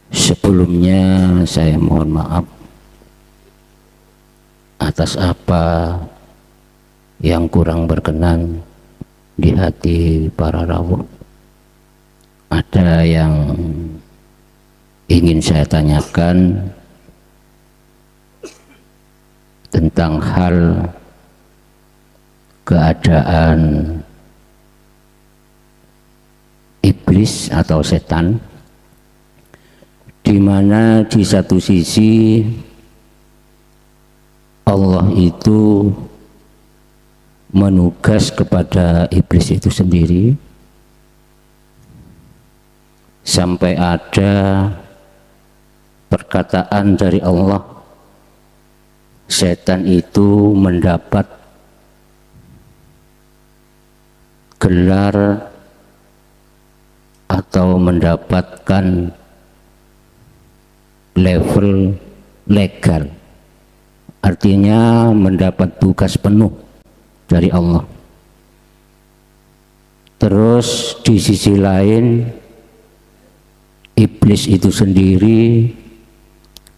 Sebelumnya saya mohon maaf atas apa yang kurang berkenan di hati para rawuh. Ada yang ingin saya tanyakan tentang hal keadaan iblis atau setan, di mana di satu sisi Allah itu menugas kepada iblis itu sendiri, sampai ada perkataan dari Allah, setan itu mendapat gelar atau mendapatkan level legal, artinya mendapat tugas penuh dari Allah. Terus di sisi lain iblis itu sendiri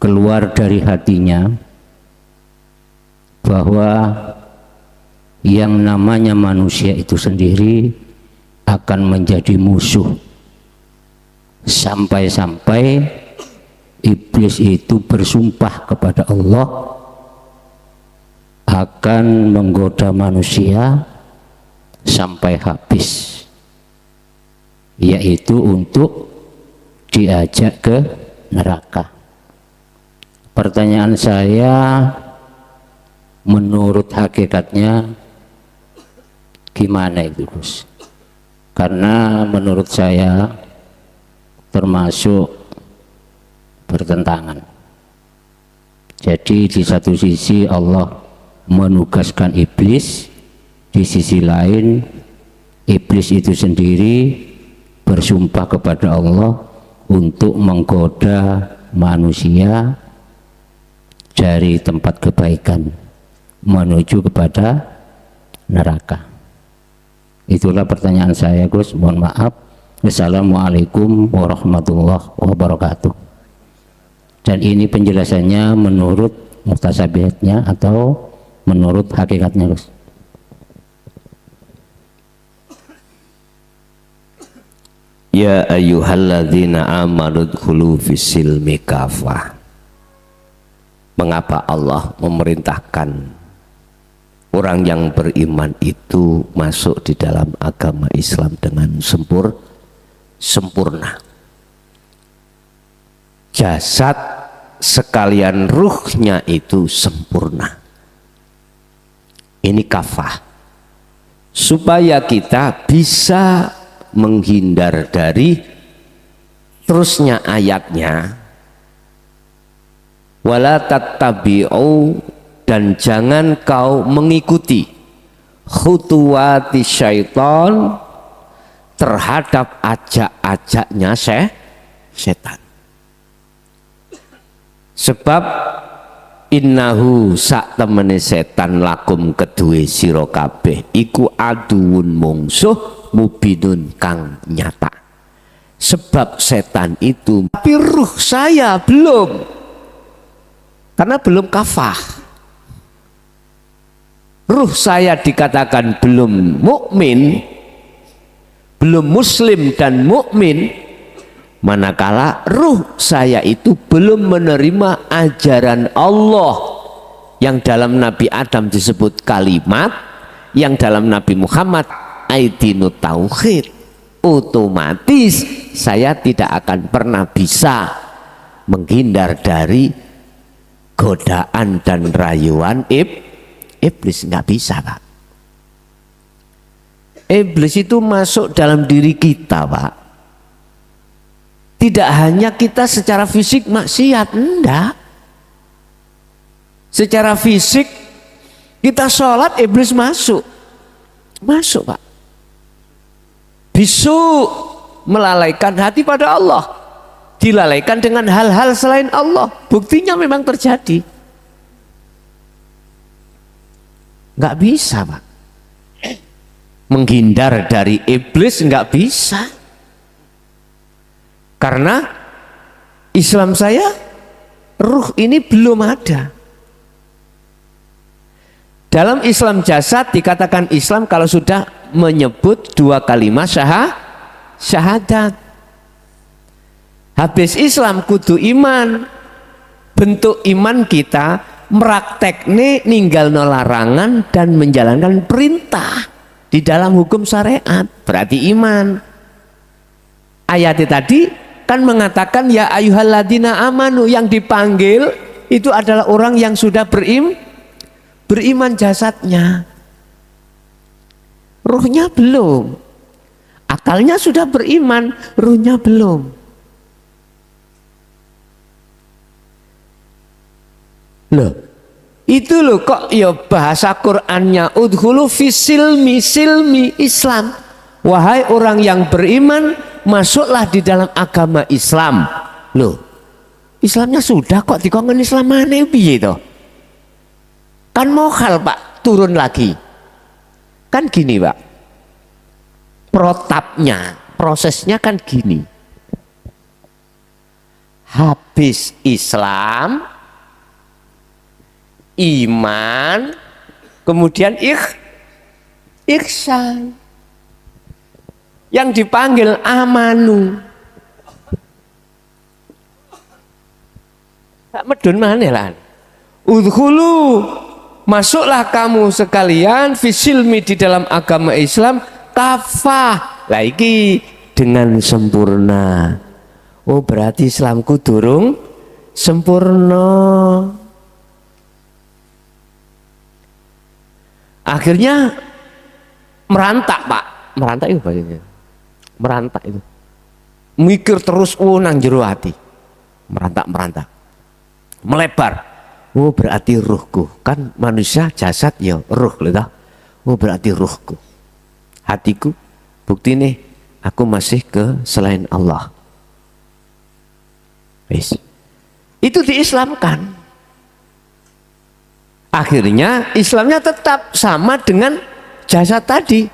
keluar dari hatinya bahwa yang namanya manusia itu sendiri akan menjadi musuh, sampai-sampai iblis itu bersumpah kepada Allah akan menggoda manusia sampai habis, yaitu untuk diajak ke neraka. Pertanyaan saya, menurut hakikatnya gimana itu, Gus? Karena menurut saya termasuk bertentangan. Jadi di satu sisi Allah menugaskan iblis, di sisi lain iblis itu sendiri bersumpah kepada Allah untuk menggoda manusia dari tempat kebaikan menuju kepada neraka. Itulah pertanyaan saya, Gus. Mohon maaf. Wassalamualaikum warahmatullahi wabarakatuh. Dan ini penjelasannya menurut muktasabihatnya atau menurut hakikatnya, Gus? Ya ayyuhalladzina amanu dkhulu fis-silmi kafah. Mengapa Allah memerintahkan orang yang beriman itu masuk di dalam agama Islam dengan sempurna? Jasad sekalian ruhnya itu sempurna. Ini kafah, supaya kita bisa menghindar dari terusnya ayatnya, wala tattabi'u, dan jangan kau mengikuti khutuwati syaitan, terhadap ajak-ajaknya setan. Sebab innahu sak temene setan lakum kedue sira kabeh iku aduun mungsuh mubinun kang nyata. Sebab setan itu, tapi ruh saya belum, karena belum kafah. Ruh saya dikatakan belum mukmin, belum muslim dan mukmin, manakala ruh saya itu belum menerima ajaran Allah yang dalam Nabi Adam disebut kalimat, yang dalam Nabi Muhammad aidinu tauhid. Otomatis saya tidak akan pernah bisa menghindar dari godaan dan rayuan iblis. Nggak bisa, Pak. Iblis itu masuk dalam diri kita, Pak. Tidak hanya kita secara fisik maksiat, enggak. Secara fisik kita sholat, iblis masuk, Pak. Bisu melalaikan hati pada Allah, dilalaikan dengan hal-hal selain Allah. Buktinya memang terjadi. Nggak bisa, Pak. Menghindar dari iblis nggak bisa. Karena Islam saya, ruh ini belum ada. Dalam Islam jasad dikatakan Islam kalau sudah menyebut dua kalimat syahadat. Habis Islam kudu iman. Bentuk iman kita meraktekne ninggalno larangan dan menjalankan perintah di dalam hukum syariat, berarti iman. Ayatnya tadi kan mengatakan ya ayyuhalladzina amanu, yang dipanggil itu adalah orang yang sudah beriman jasadnya, ruhnya belum. Akalnya sudah beriman, ruhnya belum. Loh, itu loh kok ya bahasa Qur'annya udhulu fisilmi silmi Islam. Wahai orang yang beriman, masuklah di dalam agama Islam. Loh, Islamnya sudah kok dikongkon Islam mana piye to? Kan mohal Pak, turun lagi. Kan gini Pak, protapnya, prosesnya kan gini. Habis Islam, iman, kemudian ihsan. Yang dipanggil amanu. Tak medun mana lah. Udhulu, masuklah kamu sekalian fisilmi di dalam agama Islam kafah. Lagi dengan sempurna. Oh berarti Islamku durung sempurna. Akhirnya merantak Pak. Merantak itu bagiannya. Merantak itu. Mikir terus nang jero hati. Merantak. Melebar. Oh berarti ruhku. Kan manusia jasad ya ruh lho. Oh berarti ruhku. Hatiku bukti nih aku masih ke selain Allah. Wis. Itu diislamkan. Akhirnya Islamnya tetap sama dengan jasad tadi.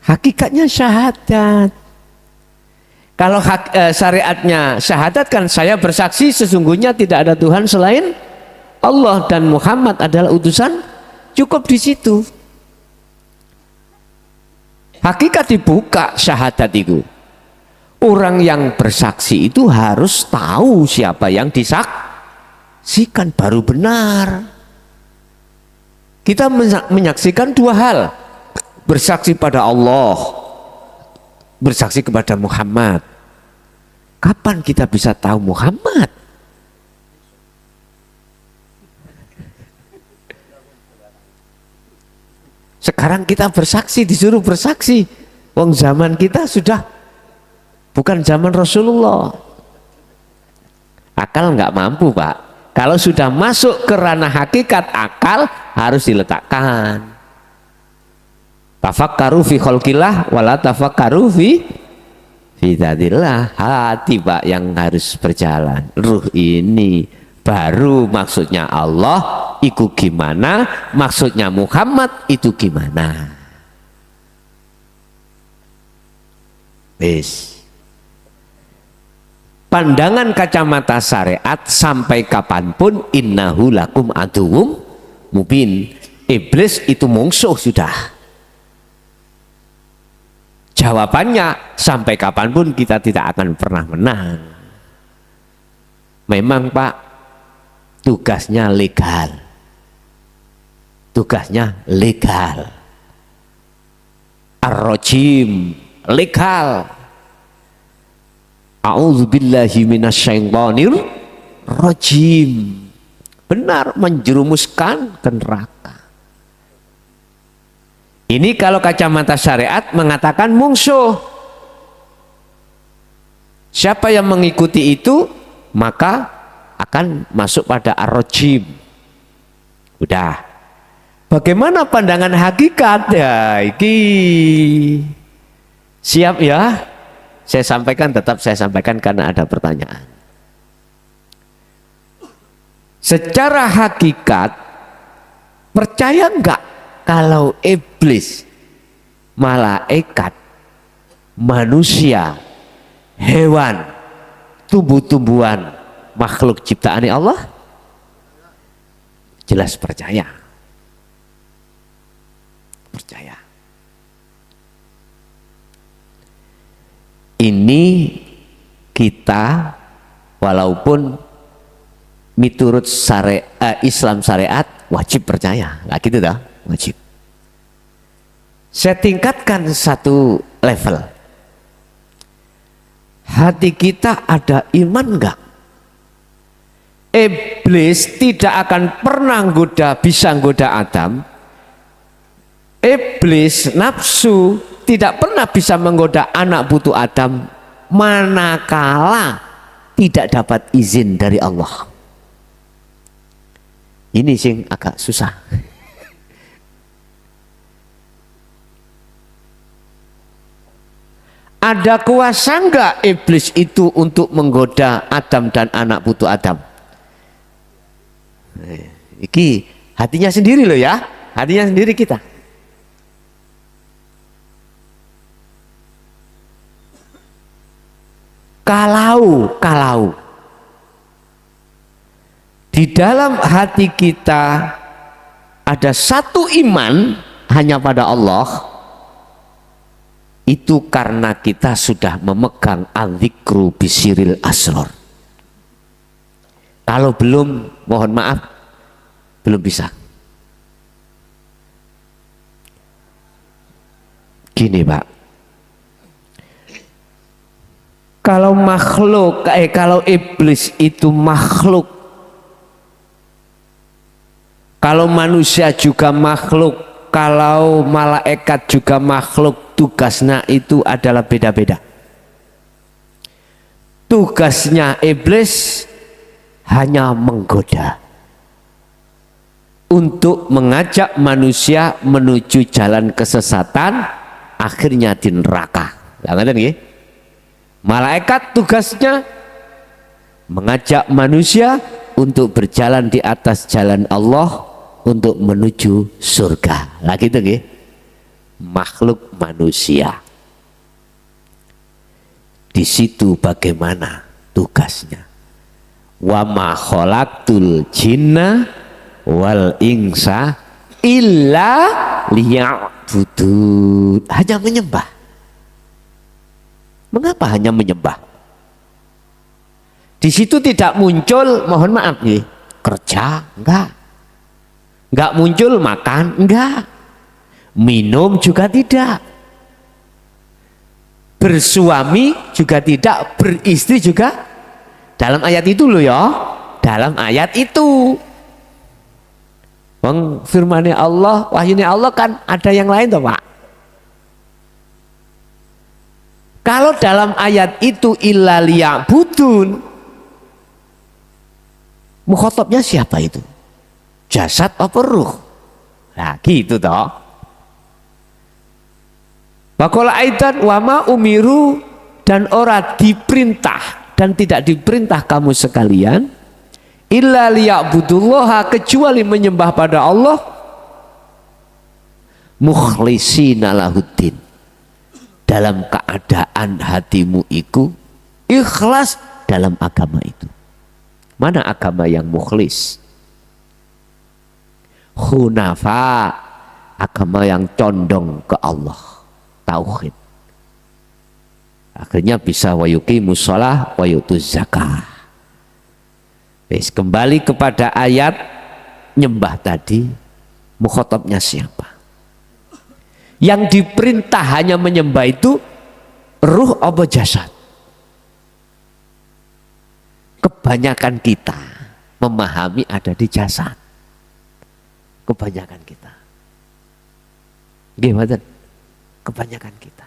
Hakikatnya syahadat. Kalau syariatnya syahadat kan saya bersaksi sesungguhnya tidak ada Tuhan selain Allah dan Muhammad adalah utusan, cukup di situ. Hakikat dibuka syahadat itu. Orang yang bersaksi itu harus tahu siapa yang disaksikan baru benar. Kita menyaksikan dua hal, bersaksi pada Allah, bersaksi kepada Muhammad. Kapan kita bisa tahu Muhammad? Sekarang kita bersaksi, disuruh bersaksi. Wong zaman kita sudah bukan zaman Rasulullah. Akal nggak mampu Pak. Kalau sudah masuk ke ranah hakikat, akal harus diletakkan. Tafakkaru fi khalqillah wala tafakkaru fi dzatsillah. Hati Pak yang harus berjalan. Ruh ini baru maksudnya Allah itu gimana, maksudnya Muhammad itu gimana. Wis. Pandangan kacamata syariat sampai kapanpun innahu lakum aduwwum mubin. Iblis itu musuh sudah. Jawabannya sampai kapanpun kita tidak akan pernah menang. Memang Pak, tugasnya legal. Tugasnya legal. Ar-rajim legal. A'udzubillahi minasyaitonir rajim. Benar, menjerumuskan ke neraka. Ini kalau kacamata syariat mengatakan musuh. Siapa yang mengikuti itu maka akan masuk pada ar-rajim. Udah. Bagaimana pandangan hakikat? Ya, iki siap ya? Saya sampaikan, tetap saya sampaikan karena ada pertanyaan. Secara hakikat, percaya enggak kalau iblis, malaikat, manusia, hewan, tumbuh-tumbuhan makhluk ciptaan Allah? Jelas percaya. Percaya. Ini kita walaupun miturut Islam syariat wajib percaya, nggak gitu dah, wajib. Saya tingkatkan satu level. Hati kita ada iman nggak? Iblis tidak akan pernah bisa goda Adam. Iblis nafsu tidak pernah bisa menggoda anak putu Adam manakala tidak dapat izin dari Allah. Ini sing agak susah. Ada kuasa enggak iblis itu untuk menggoda Adam dan anak putu Adam? Iki hatinya sendiri loh ya, hatinya sendiri kita. Kalau di dalam hati kita ada satu iman hanya pada Allah, itu karena kita sudah memegang al-dzikru bisiril asror. Kalau belum, mohon maaf, belum bisa. Gini Pak, kalau kalau iblis itu makhluk, kalau manusia juga makhluk, kalau malaikat juga makhluk, tugasnya itu adalah beda-beda. Tugasnya iblis hanya menggoda untuk mengajak manusia menuju jalan kesesatan, akhirnya di neraka. Malaikat tugasnya mengajak manusia untuk berjalan di atas jalan Allah untuk menuju surga. Lagi itu nggih. Makhluk manusia. Di situ bagaimana tugasnya? Wa ma khalaqtul jinna wal insa illa liya'budun. Hanya menyembah. Mengapa hanya menyembah? Di situ tidak muncul, mohon maaf nih, kerja, enggak muncul makan, enggak, minum juga tidak, bersuami juga tidak, beristri juga. Dalam ayat itu loh ya, dalam ayat itu. Firman Allah, wahyunya Allah kan ada yang lain toh Pak. Kalau dalam ayat itu illa liya'budun, mukhatabnya siapa itu? Jasad apa ruh? Nah gitu toh. Waqala aidan wa ma umiru, dan ora diperintah dan tidak diperintah kamu sekalian illa liya'budullaha, kecuali menyembah pada Allah mukhlishina lahuddin, dalam keadaan hatimu itu ikhlas dalam agama itu. Mana agama yang mukhlis? Hunafa, agama yang condong ke Allah, tauhid. Akhirnya bisa wayuqimus shalah wa yutuz zakah. Wis kembali kepada ayat nyembah tadi, mukhatabnya siapa? Yang diperintah hanya menyembah itu ruh apa jasad? Kebanyakan kita memahami ada di jasad. Kebanyakan kita. Gimana? Kebanyakan kita.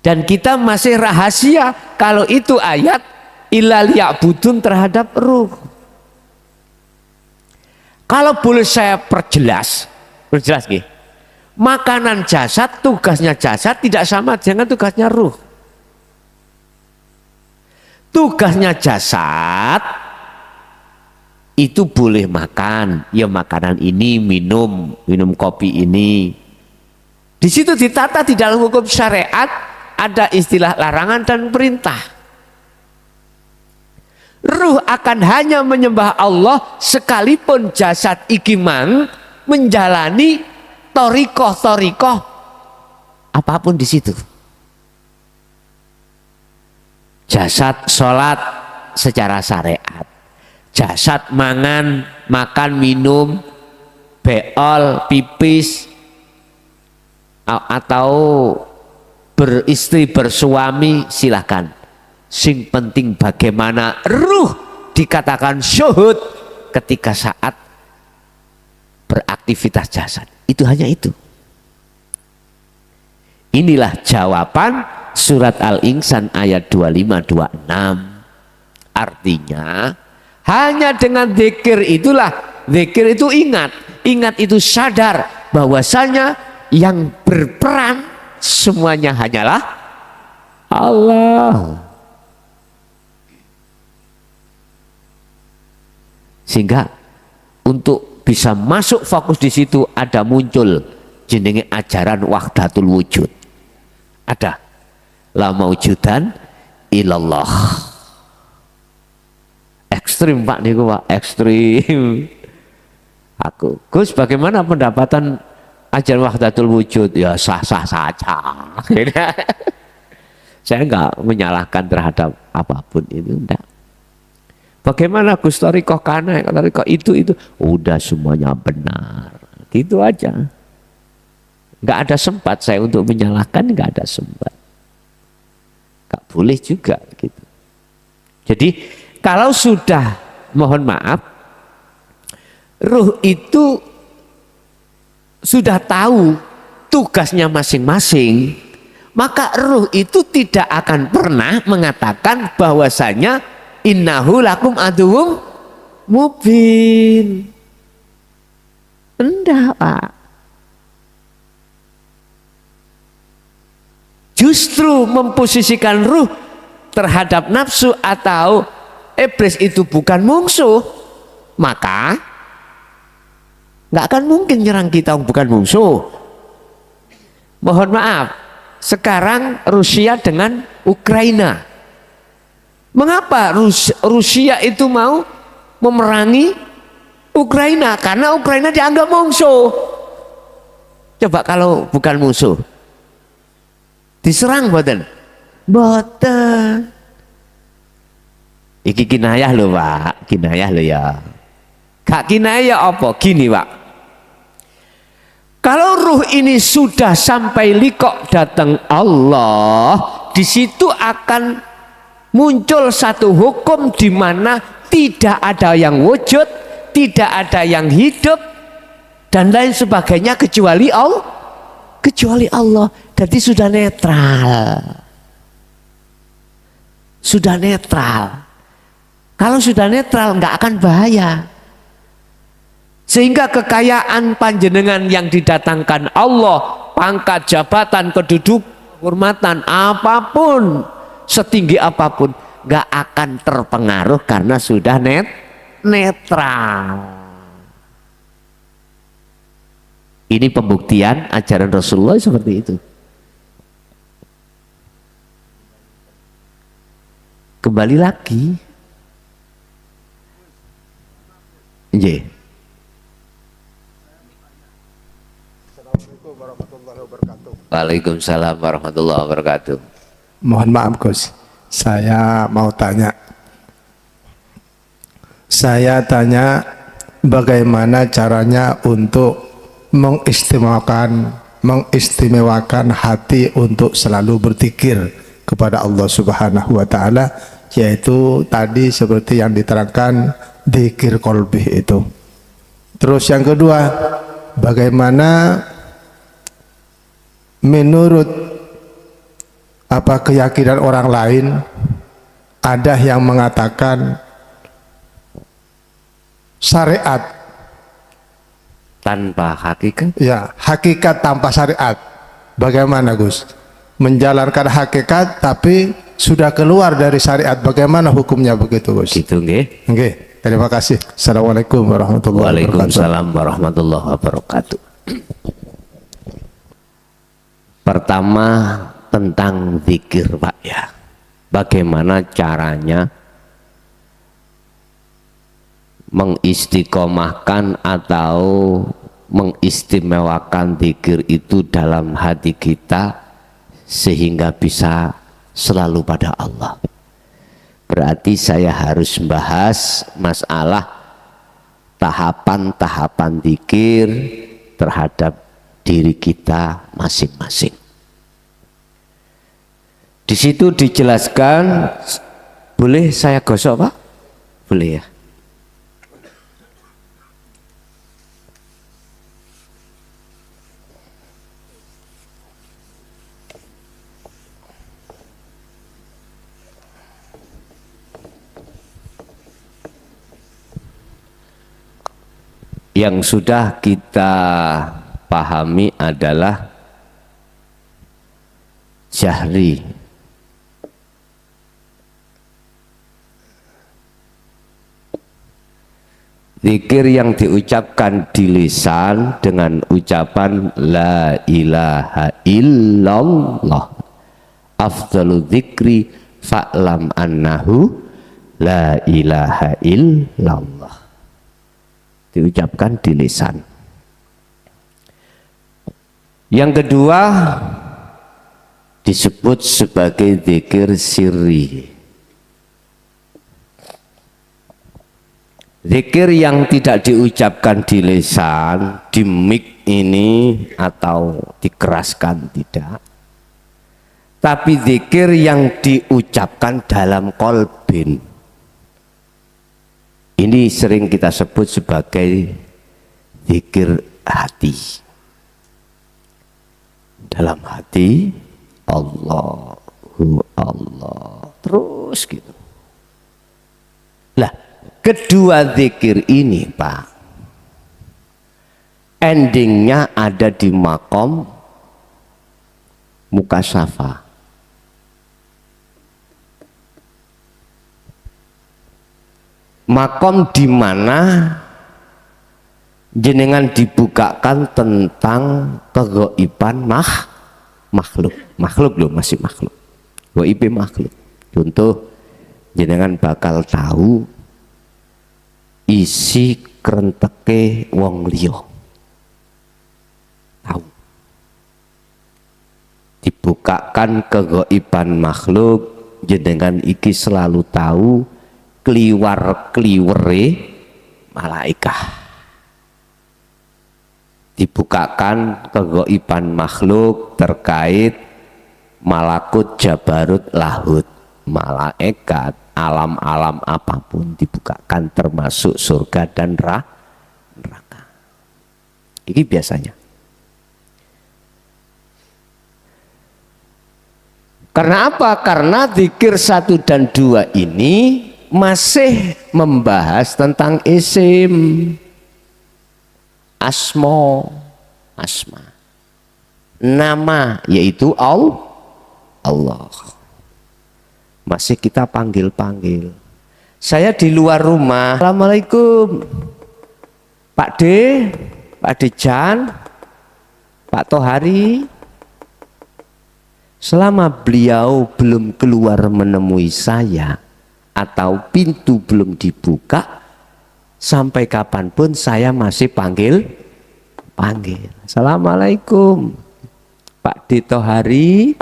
Dan kita masih rahasia kalau itu ayat illa liya'budun terhadap ruh. Kalau boleh saya perjelas nggih. Makanan jasad, tugasnya jasad tidak sama dengan tugasnya ruh. Tugasnya jasad itu boleh makan, ya makanan ini, minum kopi ini. Di situ ditata di dalam hukum syariat ada istilah larangan dan perintah. Ruh akan hanya menyembah Allah sekalipun jasad iki mang menjalani torikoh apapun di situ. Jasad sholat secara syariat, jasad makan minum, beol, pipis, atau beristri bersuami silahkan. Sing penting bagaimana ruh dikatakan syuhud ketika saat beraktivitas jasad. Itu hanya itu. Inilah jawaban surat Al-Insan ayat 25-26. Artinya hanya dengan zikir itulah, zikir itu ingat itu sadar bahwasanya yang berperan semuanya hanyalah Allah. Sehingga untuk bisa masuk fokus di situ ada muncul jenenge ajaran wahdatul wujud. Ada la maujudan ilallah. Ekstrim Pak niku Pak, ekstrim. Aku, Gus, bagaimana pendapatan ajaran wahdatul wujud? Ya sah-sah saja. Saya enggak menyalahkan terhadap apapun itu, enggak. Bagaimana Gus Torikoh kana, Torikoh itu udah semuanya benar. Gitu aja. Enggak ada sempat saya untuk menyalahkan, enggak ada sempat. Enggak boleh juga gitu. Jadi kalau sudah, mohon maaf, ruh itu sudah tahu tugasnya masing-masing, maka ruh itu tidak akan pernah mengatakan bahwasanya innahu lakum aduwwum mubin. Enggak Pak. Justru memposisikan ruh terhadap nafsu atau iblis itu bukan musuh, maka nggak akan mungkin nyerang kita bukan musuh. Mohon maaf, sekarang Rusia dengan Ukraina. Mengapa Rusia itu mau memerangi Ukraina? Karena Ukraina dianggap musuh. Coba kalau bukan musuh, diserang boten? Boten. Iki kinayah lho Pak, kinayah lho ya. Gak kinayah apa? Gini Pak. Kalau ruh ini sudah sampai likok datang Allah, di situ akan muncul satu hukum di mana tidak ada yang wujud, tidak ada yang hidup dan lain sebagainya kecuali Allah. Kecuali Allah. Jadi sudah netral. Sudah netral. Kalau sudah netral nggak akan bahaya. Sehingga kekayaan panjenengan yang didatangkan Allah, pangkat, jabatan, kedudukan, kehormatan, apapun, setinggi apapun, nggak akan terpengaruh karena sudah netral. Ini pembuktian ajaran Rasulullah seperti itu. Kembali lagi, Assalamualaikum warahmatullahi wabarakatuh. Waalaikumsalam warahmatullahi wabarakatuh. Mohon maaf Gus, saya mau tanya. Saya tanya bagaimana caranya untuk mengistimewakan hati untuk selalu berzikir kepada Allah Subhanahu wa taala, yaitu tadi seperti yang diterangkan dzikir qalbi itu. Terus yang kedua, bagaimana menurut keyakinan orang lain, ada yang mengatakan syariat Tanpa hakikat? ya, hakikat tanpa syariat. Bagaimana Gus? Menjalankan hakikat tapi sudah keluar dari syariat, bagaimana hukumnya begitu Gus? Gitu nggih. Oke, terima kasih. Assalamualaikum warahmatullahi wabarakatuh. Waalaikumsalam warahmatullahi wabarakatuh. Pertama tentang zikir Pak ya. Bagaimana caranya mengistiqomahkan atau mengistimewakan zikir itu dalam hati kita sehingga bisa selalu pada Allah. Berarti saya harus membahas masalah tahapan-tahapan zikir terhadap diri kita masing-masing. Di situ dijelaskan, boleh saya gosok Pak? Boleh ya. Yang sudah kita pahami adalah jahri. Zikir yang diucapkan di lisan dengan ucapan la ilaha illallah. Afdalu dzikri fa'lam annahu la ilaha illallah. Diucapkan di lisan. Yang kedua disebut sebagai zikir sirri. Zikir yang tidak diucapkan di lisan, di mic ini atau dikeraskan tidak. Tapi zikir yang diucapkan dalam kolbin. Ini sering kita sebut sebagai zikir hati. Dalam hati Allahu Allah. Terus gitu. Lah, kedua zikir ini Pak, endingnya ada di makom mukasyafa. Makom di mana jenengan dibukakan tentang kegaiban makhluk. Makhluk loh, masih makhluk. Gaib makhluk. Contoh, jenengan bakal tahu isi krenteke wong liya. Tahu. Dibukakan kegaiban makhluk, jenengan iki selalu tahu kliwar-kliwere malaikat. Dibukakan kegaiban makhluk terkait malakut jabarut lahut, malaikat, alam-alam apapun dibukakan termasuk surga dan neraka. Ini biasanya. Karena apa? Karena zikir 1 dan 2 ini masih membahas tentang isim, asma, nama, yaitu Allah. Masih kita panggil-panggil. Saya di luar rumah, assalamualaikum Pak D, Pak Dejan, Pak Tohari. Selama beliau belum keluar menemui saya atau pintu belum dibuka, sampai kapanpun saya masih panggil. Assalamualaikum Pak D Tohari.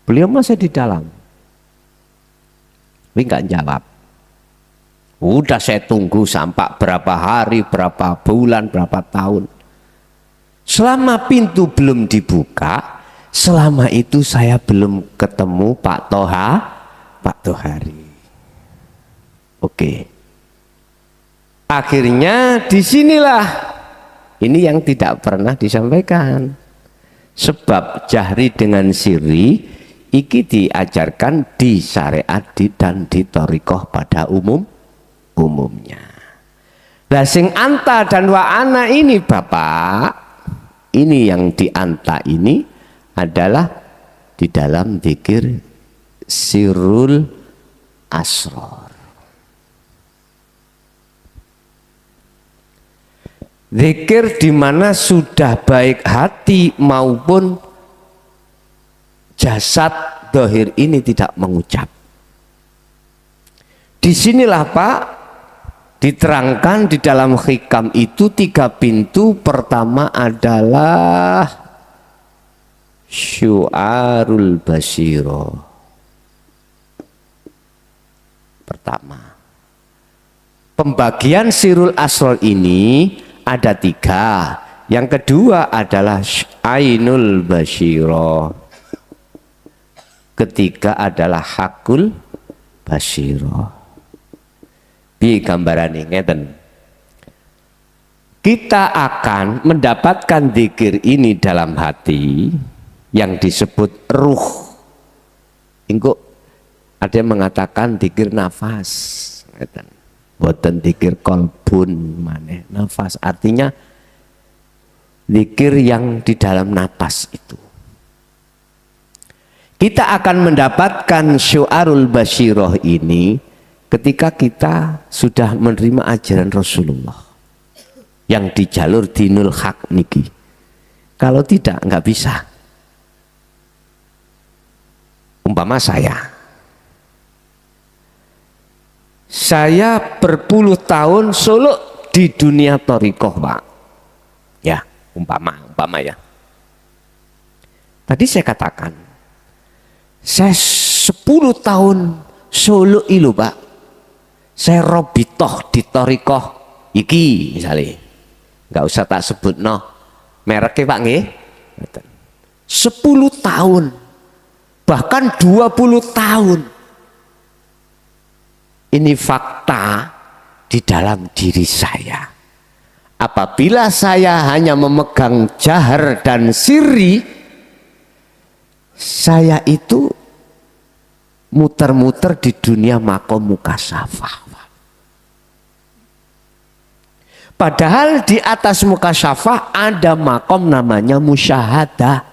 Beliau masih di dalam, tapi nggak jawab. Udah saya tunggu sampai berapa hari, berapa bulan, berapa tahun. Selama pintu belum dibuka, selama itu saya belum ketemu Pak Tohari. Oke. Akhirnya disinilah ini yang tidak pernah disampaikan. Sebab jahri dengan sirri iki diajarkan di syariat dan di thariqah pada umumnya. Lah sing anta dan wa ana ini Bapak, ini yang di anta ini adalah di dalam zikir sirrul asrar. Zikir di mana sudah baik hati maupun jasad dohir ini tidak mengucap. Disinilah Pak diterangkan di dalam hikam itu 3 pintu. Pertama adalah syu'arul basyiro. Pertama, pembagian sirul asror ini ada 3. Yang kedua adalah ainul basyiro. Ketiga adalah hakul basyiro. Bi gambaran ngeten. Kita akan mendapatkan zikir ini dalam hati yang disebut ruh. Engko ada yang mengatakan zikir nafas, ngeten. Boten zikir kolbun maneh. Nafas artinya zikir yang di dalam napas itu. Kita akan mendapatkan syu'arul basyiroh ini ketika kita sudah menerima ajaran Rasulullah yang di jalur dinul haq niki. Kalau tidak, nggak bisa. Umpama saya berpuluh tahun suluk di dunia thariqah Pak. Ya, umpama ya. Tadi saya katakan, saya 10 tahun suluk ilu Pak. Saya robitoh di thariqah iki misalnya, nggak usah tak sebut mereknya Pak nggih. 10 tahun, bahkan 20 tahun. Ini fakta di dalam diri saya. Apabila saya hanya memegang jahar dan sirri, saya itu muter-muter di dunia makom mukasyafah. Padahal di atas mukasyafah ada makom namanya musyahadah.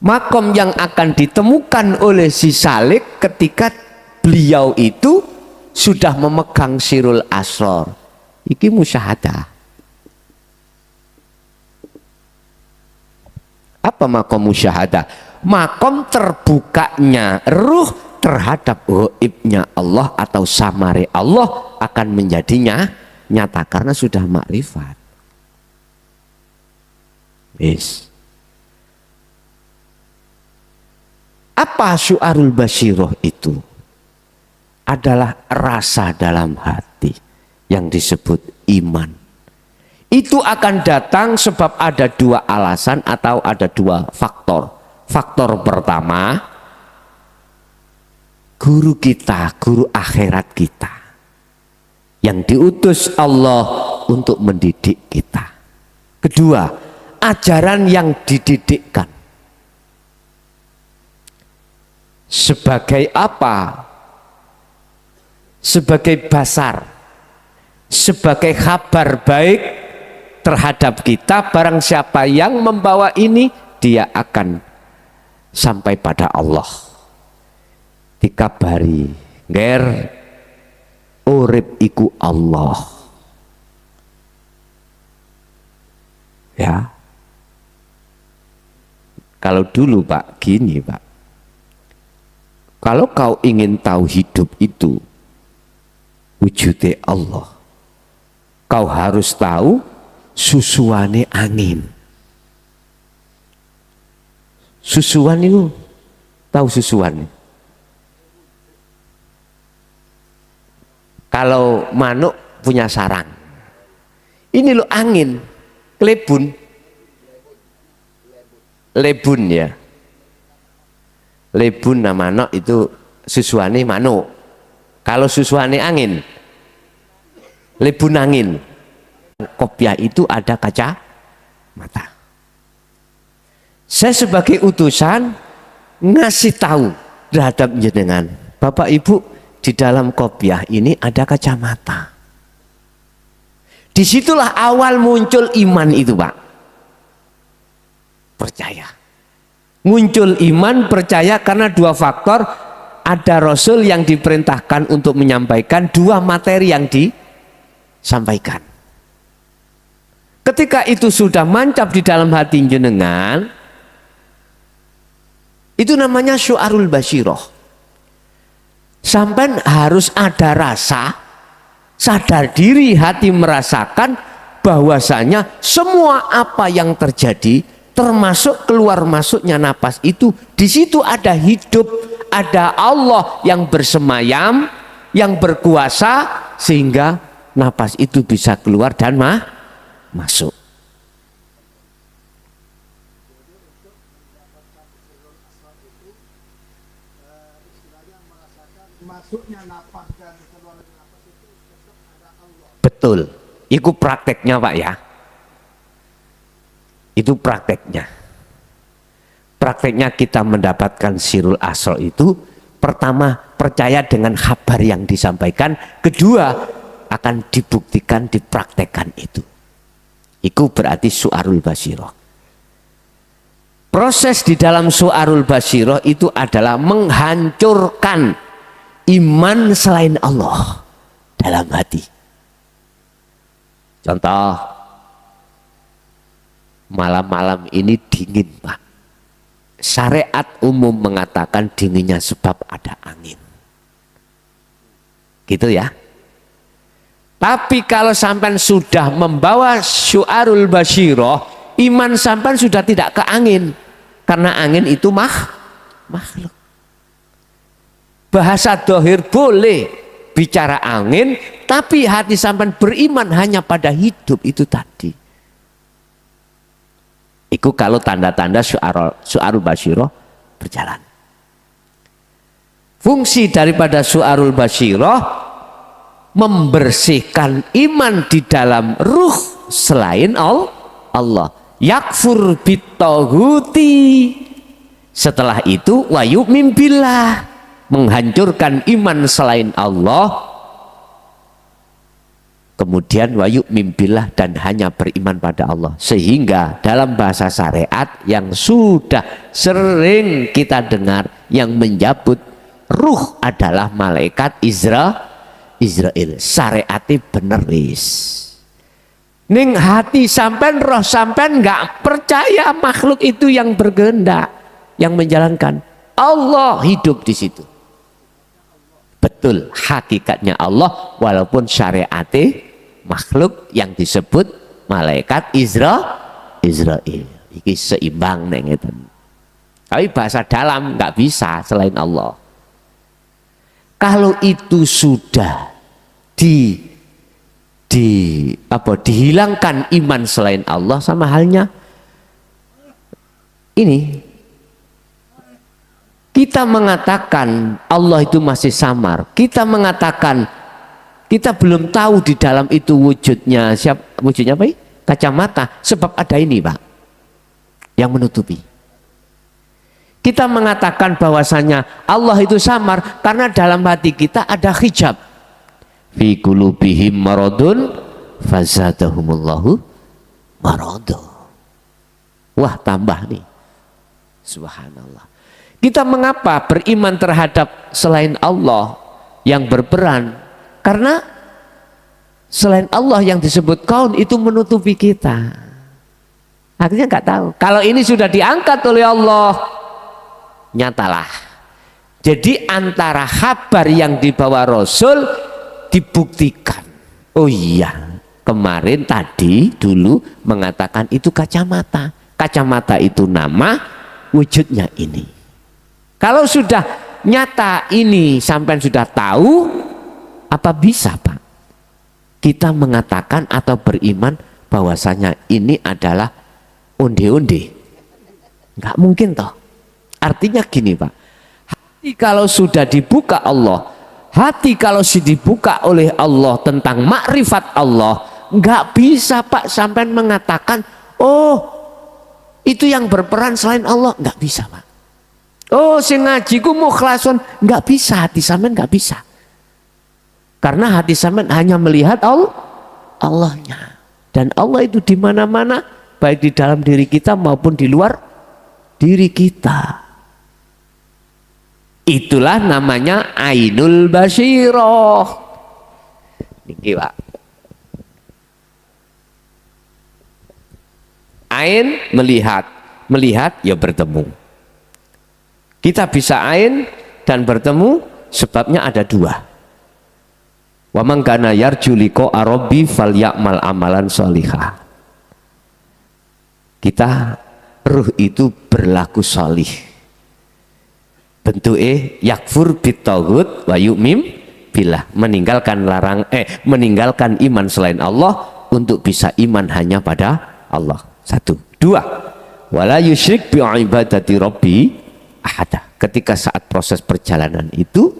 Makom yang akan ditemukan oleh si salik ketika beliau itu sudah memegang sirul asror. Iki musyahadah. Apa makom musyahadah? Makom terbukanya ruh terhadap ghaibnya Allah atau samare Allah akan menjadinya nyata karena sudah makrifat. Yes. Apa syu'arul basyiroh itu? Adalah rasa dalam hati yang disebut iman. Itu akan datang sebab ada 2 alasan atau ada 2 faktor. Faktor pertama, guru kita, guru akhirat kita yang diutus Allah untuk mendidik kita. Kedua, ajaran yang dididikkan. Sebagai apa? Sebagai basar, sebagai kabar baik terhadap kita. Barang siapa yang membawa ini, dia akan sampai pada Allah. Dikabari, nger urip iku Allah. Ya. Kalau dulu Pak, gini Pak. Kalau kau ingin tahu hidup itu wujudnya Allah, kau harus tahu susuane angin. Susuan itu, tahu susuan? Kalau manuk punya sarang, ini lo angin, lebun ya. Lebun nama manuk itu susuane manuk. Kalau susuane angin, lebun angin. Kopiah itu ada kaca mata. Saya sebagai utusan ngasih tahu terhadap jenengan, Bapak Ibu, di dalam kopiah ini ada kacamata. Disitulah awal muncul iman itu Pak. Percaya. Muncul iman percaya karena 2 faktor. Ada Rasul yang diperintahkan untuk menyampaikan 2 materi yang disampaikan. Ketika itu sudah mancap di dalam hati jenengan, itu namanya syu'arul basyiroh. sampean harus ada rasa, sadar diri, hati merasakan bahwasanya semua apa yang terjadi, termasuk keluar masuknya napas itu, di situ ada hidup, ada Allah yang bersemayam, yang berkuasa, sehingga napas itu bisa keluar dan masuk. Betul, itu prakteknya Pak ya. Itu prakteknya. Prakteknya kita mendapatkan sirul asro itu, pertama percaya dengan kabar yang disampaikan, kedua akan dibuktikan, dipraktekkan itu. Itu berarti su'arul basiroh. Proses di dalam su'arul basiroh itu adalah menghancurkan iman selain Allah dalam hati. Contoh, malam-malam ini dingin Pak. Syariat umum mengatakan dinginnya sebab ada angin. Gitu ya. Tapi kalau sampai sudah membawa syu'arul basyiroh, iman sampai sudah tidak ke angin. Karena angin itu makhluk. Bahasa dohir boleh bicara angin, tapi hati sampean beriman hanya pada hidup itu tadi. Itu kalau tanda-tanda su'arul basyiroh berjalan. Fungsi daripada su'arul basyiroh membersihkan iman di dalam ruh selain Allah. Yakfur bitaghuti. Setelah itu wa yu'min billah, menghancurkan iman selain Allah, kemudian wa yu'min billah, dan hanya beriman pada Allah. Sehingga dalam bahasa syariat yang sudah sering kita dengar, yang menjabut ruh adalah malaikat Israel. Syariatnya bener wis. Ning hati sampean, roh sampean nggak percaya makhluk itu yang berkehendak, yang menjalankan. Allah hidup di situ. Betul, hakikatnya Allah, walaupun syariatnya makhluk yang disebut malaikat Israel. Ini seimbang neng itu. Tapi bahasa dalam nggak bisa selain Allah. Kalau itu sudah dihilangkan iman selain Allah, sama halnya ini. Kita mengatakan Allah itu masih samar. Kita mengatakan kita belum tahu di dalam itu wujudnya. Wujudnya apa? Kacamata. Sebab ada ini Pak, yang menutupi. Kita mengatakan bahwasanya Allah itu samar karena dalam hati kita ada hijab. Fi qulubihim maradun fazadahumullahu maradu. Wah, tambah nih. Subhanallah. Kita mengapa beriman terhadap selain Allah yang berperan? Karena selain Allah yang disebut kaun itu menutupi kita. Akhirnya nggak tahu. Kalau ini sudah diangkat oleh Allah, nyatalah. Jadi antara kabar yang dibawa Rasul dibuktikan. Oh iya, kemarin tadi dulu mengatakan itu kacamata. Kacamata itu nama, wujudnya ini. Kalau sudah nyata ini sampai sudah tahu, apa bisa Pak kita mengatakan atau beriman bahwasanya ini adalah onde-onde? Nggak mungkin toh. Artinya gini Pak, hati kalau sudah dibuka Allah, hati kalau sudah dibuka oleh Allah tentang makrifat Allah, nggak bisa Pak sampai mengatakan oh itu yang berperan selain Allah. Nggak bisa Pak. Oh, sing ngaji ku mukhlasun, nggak bisa, hati sampean nggak bisa. Karena hati sampean hanya melihat Allahnya. Dan Allah itu di mana-mana, baik di dalam diri kita maupun di luar diri kita. Itulah namanya ainul basyiroh. Niki Pak. Ain melihat, melihat ya bertemu. Kita bisa ain dan bertemu Sebabnya ada dua. Wa man kana yarju liqa'a rabbi falyamal amalan sholihah. Kita ruh itu berlaku sholih. Bentuke yakfur bitaghut wa yu'min billah, meninggalkan iman selain Allah untuk bisa iman hanya pada Allah. Satu. Dua, wala yusyrik bi ibadati rabbi ahada. Ketika saat proses perjalanan itu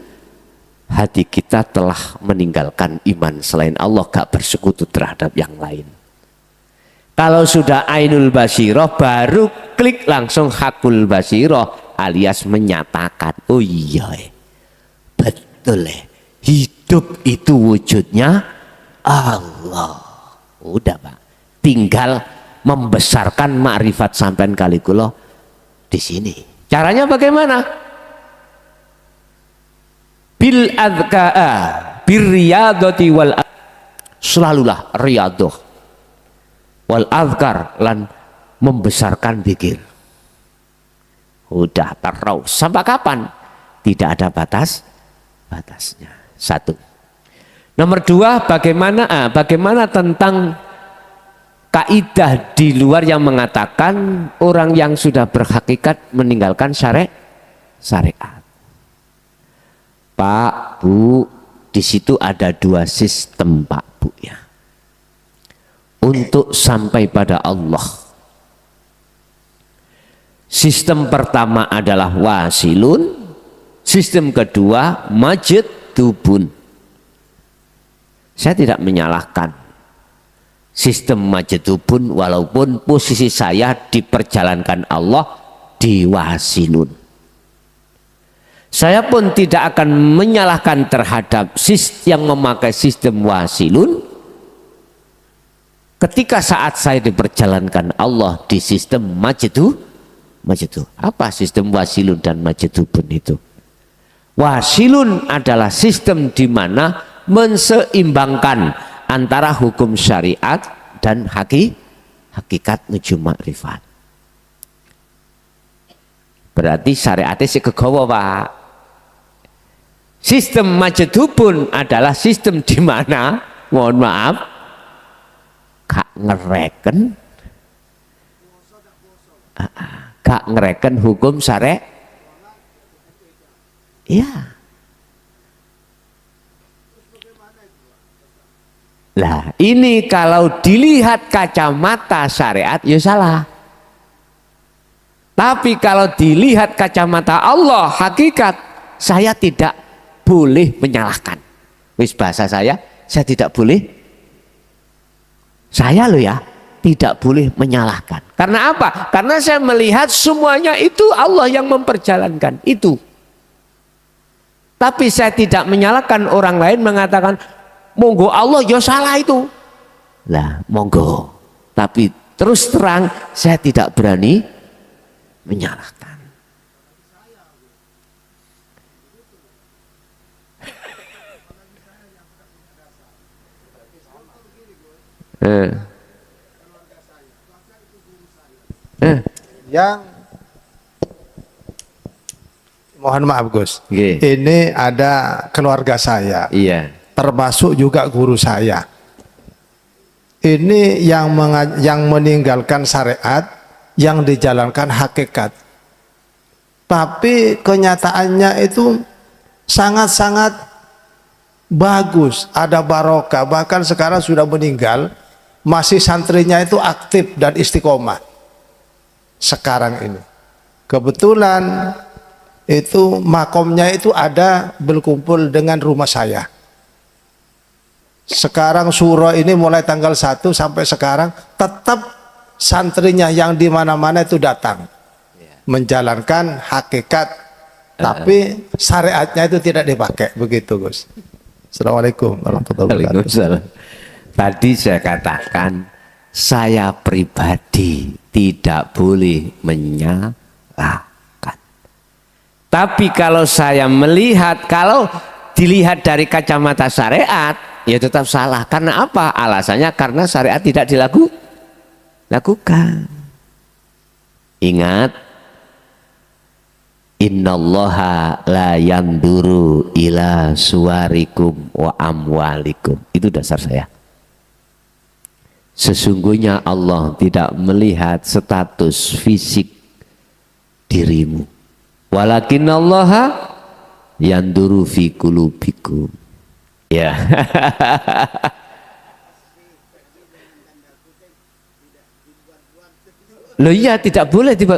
hati kita telah meninggalkan iman selain Allah, gak bersekutu terhadap yang lain. Kalau sudah ainul basirah baru klik langsung hakul basirah alias menyatakan, oh iya betul hidup itu wujudnya Allah. Udah Pak, tinggal membesarkan makrifat sampean kali kula di sini. Caranya bagaimana? Bil adka'a birriyadati wal selalulah riyadah wal azkar lan membesarkan zikir. Udah terus sampai kapan? Tidak ada batasnya. Satu. Nomor dua, bagaimana tentang kaidah di luar yang mengatakan orang yang sudah berhakikat meninggalkan syariat. Pak, Bu, di situ ada dua sistem Pak, Bu ya. Untuk sampai pada Allah. Sistem pertama adalah wasilun, sistem kedua majdubun. Saya tidak menyalahkan sistem majdubun walaupun posisi saya diperjalankan Allah di wasilun. Saya pun tidak akan menyalahkan terhadap yang memakai sistem wasilun ketika saat saya diperjalankan Allah di sistem majdubun. Apa sistem wasilun dan majdubun itu? Wasilun adalah sistem di mana menseimbangkan antara hukum syariat dan hakikat menuju makrifat. Berarti syariatnya si kegawa Pak. Sistem majdubun adalah sistem di mana, mohon maaf, gak ngereken hukum syariat. Iya. Lah ini kalau dilihat kacamata syariat ya salah. Tapi kalau dilihat kacamata Allah hakikat, saya tidak boleh menyalahkan. Wis bahasa saya tidak boleh. Saya loh ya, tidak boleh menyalahkan. Karena apa? Karena saya melihat semuanya itu Allah yang memperjalankan itu. Tapi saya tidak menyalahkan orang lain mengatakan monggo Allah ya salah itu. Lah monggo. Tapi terus terang saya tidak berani menyalahkan. Yang mohon maaf Gus, Okay. ini ada keluarga saya. Iya. Termasuk juga guru saya. Ini yang meninggalkan syariat, yang dijalankan hakikat. Tapi kenyataannya itu sangat-sangat bagus, ada barokah. Bahkan sekarang sudah meninggal, masih santrinya itu aktif dan istiqomah. Sekarang ini. Kebetulan itu makomnya itu ada berkumpul dengan rumah saya. Sekarang surah ini mulai tanggal 1 sampai sekarang tetap santrinya yang di mana-mana itu datang menjalankan hakikat, tapi syariatnya itu tidak dipakai. Begitu Gus. Assalamualaikum warahmatullahi wabarakatuh. Tadi saya katakan saya pribadi tidak boleh menyalahkan. Tapi kalau saya melihat, kalau dilihat dari kacamata syariat, ya tetap salah. Karena apa? Alasannya karena syariat tidak dilakukan. Ingat, innallaha la yanduru ila suwarikum wa amwalikum. Itu dasar saya. Sesungguhnya Allah tidak melihat status fisik dirimu. Walakinallaha yanduru fi qulubikum. Ya. Loh iya, tidak boleh tiba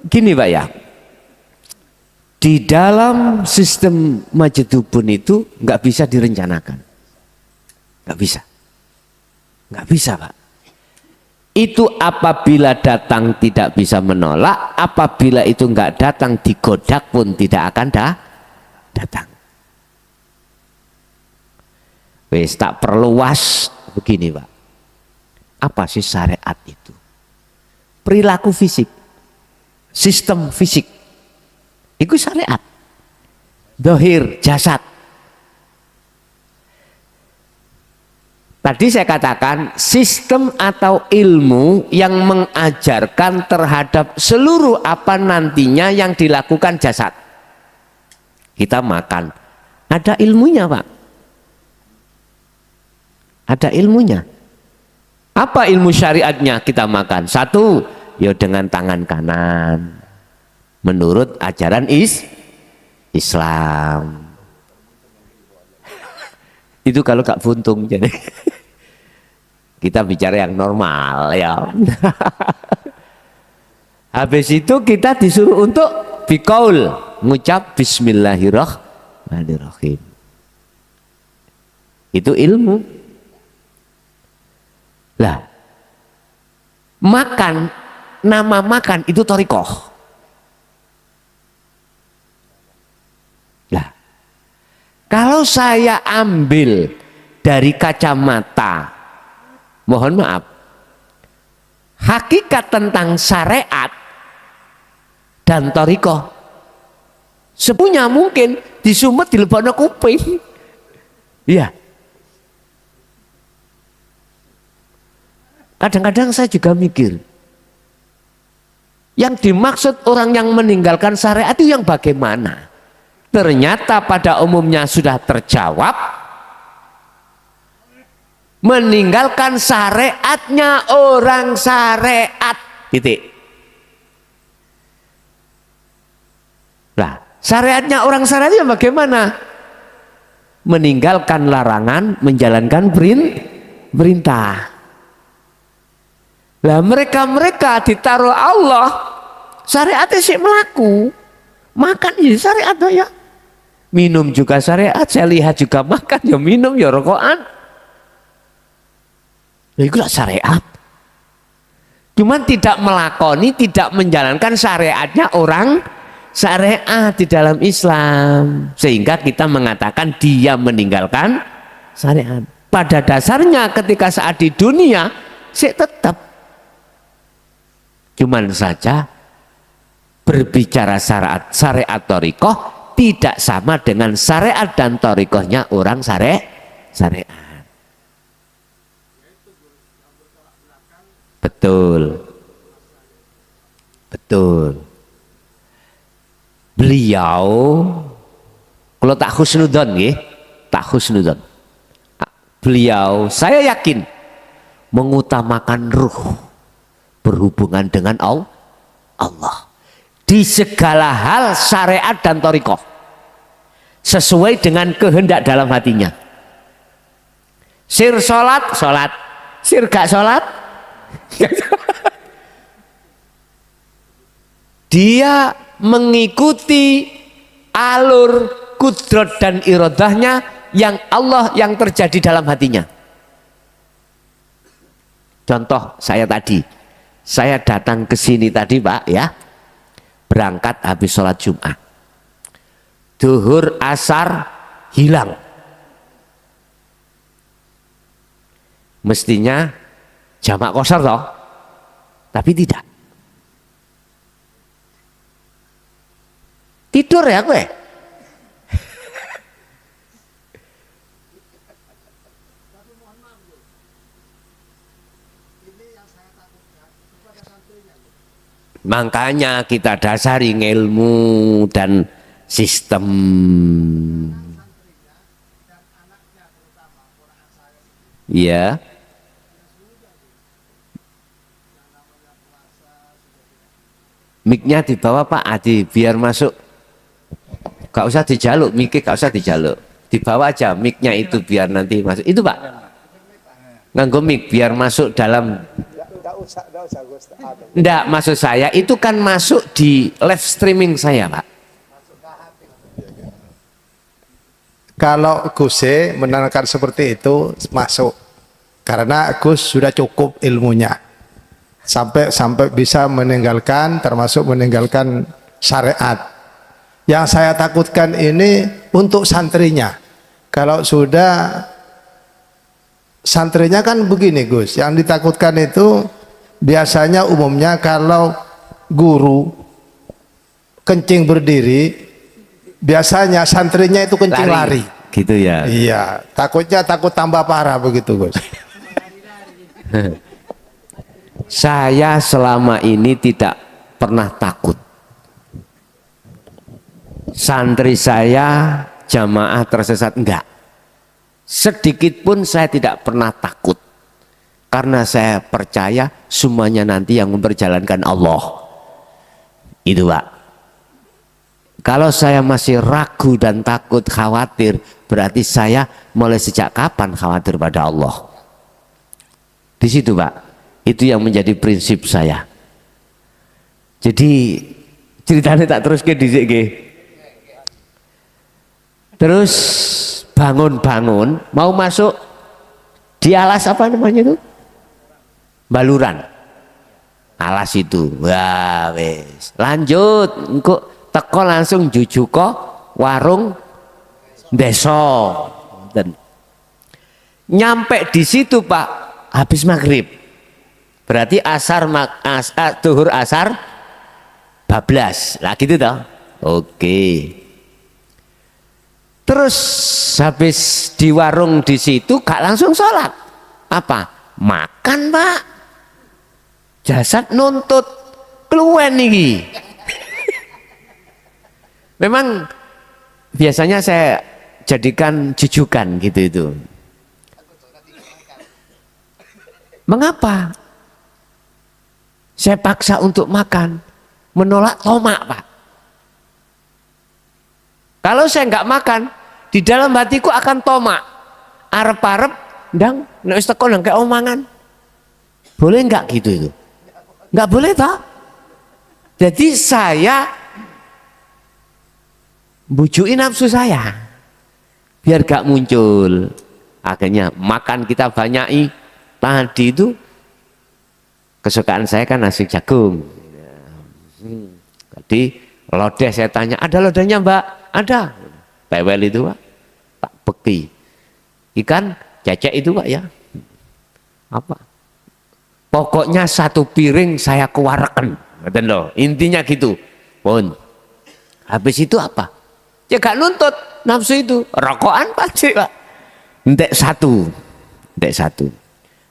gini Pak ya. Di dalam sistem majidubun itu nggak bisa direncanakan. Nggak bisa. Nggak bisa Pak. Itu apabila datang tidak bisa menolak, apabila itu nggak datang digodak pun tidak akan datang. Wes tak perluas begini Pak. Apa sih syariat itu? Perilaku fisik, sistem fisik, itu syariat. Dohir, jasad. Tadi saya katakan sistem atau ilmu yang mengajarkan terhadap seluruh apa nantinya yang dilakukan jasad. Kita makan, ada ilmunya Pak. Ada ilmunya. Apa ilmu syariatnya kita makan? Satu, ya dengan tangan kanan. Menurut ajaran Islam. Itu kalau gak buntung jadi. Kita bicara yang normal ya. Habis itu kita disuruh untuk bikaul, ngucap bismillahirrahmanirrahim. Itu ilmu. Lah, makan, nama makan itu thariqah. Lah, kalau saya ambil dari kacamata, mohon maaf, hakikat tentang syariat dan thariqah, sepunya mungkin disumet di lebokno kuping. Iya. Kadang-kadang saya juga mikir, yang dimaksud orang yang meninggalkan syariat itu yang bagaimana? Ternyata pada umumnya sudah terjawab, meninggalkan syariatnya orang syariat, titik. Nah, syariatnya orang syariat yang bagaimana? Meninggalkan larangan, menjalankan perintah. Lah mereka ditaruh Allah, syariatnya sih melaku, makan ya syariat ya, minum juga syariat, saya lihat juga makan ya minum ya rokokan, itu lah syariat. Cuman tidak melakoni, tidak menjalankan syariatnya orang syariat di dalam Islam, sehingga kita mengatakan dia meninggalkan syariat. Pada dasarnya ketika saat di dunia sih tetap. Cuman saja berbicara syariat thariqah tidak sama dengan syariat dan thariqahnya orang syariat. Betul. Beliau kalau tak husnudzon nggih, tak husnudzon. Beliau saya yakin mengutamakan ruh berhubungan dengan Allah di segala hal syariat dan thariqah sesuai dengan kehendak dalam hatinya. Sir sholat, sir gak sholat, dia mengikuti alur kudrat dan iradahnya yang Allah yang terjadi dalam hatinya. Contoh saya tadi, saya datang ke sini tadi Pak ya, berangkat habis sholat Jumat, duhur asar hilang, mestinya jamak qashar toh, tapi tidak. Tidur ya gue. Makanya kita dasari ilmu dan sistem. Ya. Mic-nya dibawa Pak Adi biar masuk. Gak usah dijaluk, mic gak usah dijaluk. Dibawa aja mic-nya itu biar nanti masuk. Itu Pak. Nganggo mic biar masuk dalam. Enggak, maksud saya itu kan masuk di live streaming saya Pak. Kalau Gus menerangkan seperti itu masuk. Karena Gus sudah cukup ilmunya. Sampai bisa meninggalkan, termasuk meninggalkan syariat. Yang saya takutkan ini untuk santrinya. Kalau sudah santrinya kan begini Gus, yang ditakutkan itu biasanya umumnya kalau guru kencing berdiri, biasanya santrinya itu kencing lari. Gitu ya. Iya, takut tambah parah begitu Gus. Saya selama ini tidak pernah takut. Santri saya jamaah tersesat enggak. Sedikit pun saya tidak pernah takut. Karena saya percaya semuanya nanti yang memperjalankan Allah. Itu Pak. Kalau saya masih ragu dan takut, khawatir, berarti saya mulai sejak kapan khawatir pada Allah? Di situ Pak. Itu yang menjadi prinsip saya. Jadi ceritanya tak terus ke dhisik nggih. Terus bangun-bangun mau masuk di alas apa namanya itu? Baluran. Alas itu. Wah wis. Lanjut engko teko langsung jujuk kok warung desa. Dan nyampe di situ Pak habis maghrib. Berarti duhur asar bablas lah gitu toh. Oke. Terus habis di warung di situ gak langsung sholat. Apa? Makan Pak. Jasad nuntut keluwen nih. Memang biasanya saya jadikan jujukan gitu itu. Mengapa? Saya paksa untuk makan, menolak tomak Pak. Kalau saya nggak makan, di dalam hatiku akan tomak. Arep-arep, ndang, nek wis teko nang omangan. Boleh nggak gitu itu? Nggak boleh toh? Jadi saya bujukin nafsu saya, biar gak muncul. Akhirnya makan kita banyaki tadi itu. Kesukaan saya kan nasi jagung. Tadi lodeh saya tanya, ada lodehnya Mbak? Ada. Tewel itu Pak, tak beki. Ikan cecek itu Pak ya. Apa? Pokoknya satu piring saya keluarkan. Intinya gitu. Pun. Habis itu apa? Ya gak nuntut nafsu itu. Rokokan pasti Pak. Entek satu.